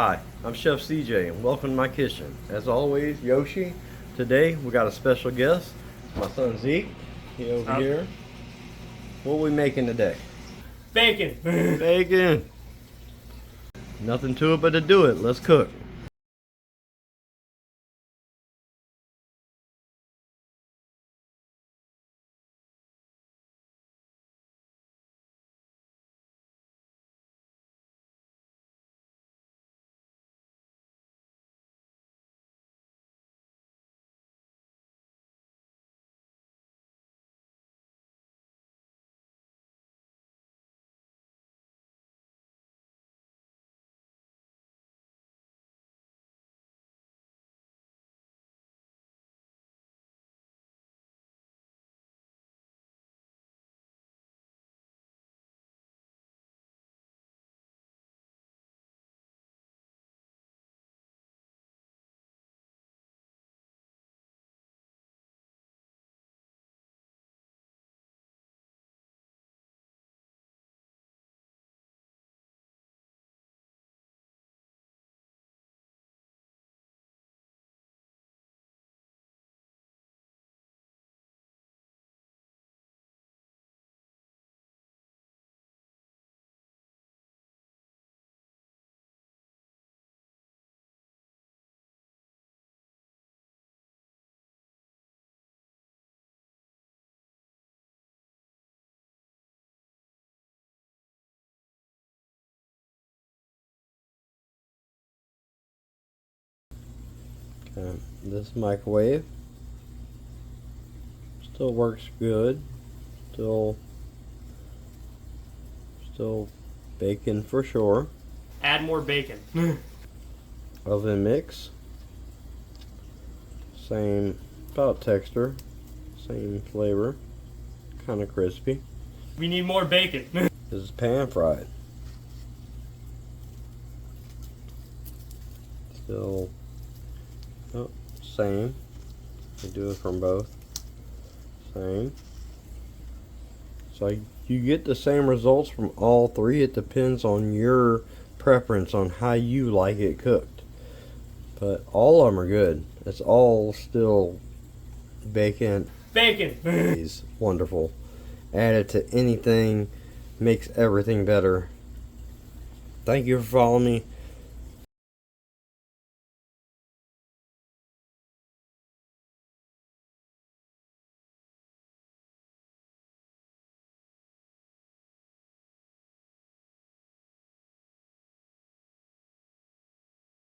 Hi, I'm Chef CJ and welcome to my kitchen. As always, Yoshi. Today we got a special guest, my son Zeke. He over here. What are we making today? Bacon. Bacon. Nothing to it but to do it. Let's cook. Okay. This microwave still works good. Still bacon for sure. Add more bacon. Oven mix. Same about texture. Same flavor. Kind of crispy. We need more bacon. This is pan fried. Still same. We do it from both. Same. So you get the same results from all three. It depends on your preference on how you like it cooked. But all of them are good. It's all still bacon. Bacon. Is wonderful. Add it to anything, makes everything better. Thank you for following me.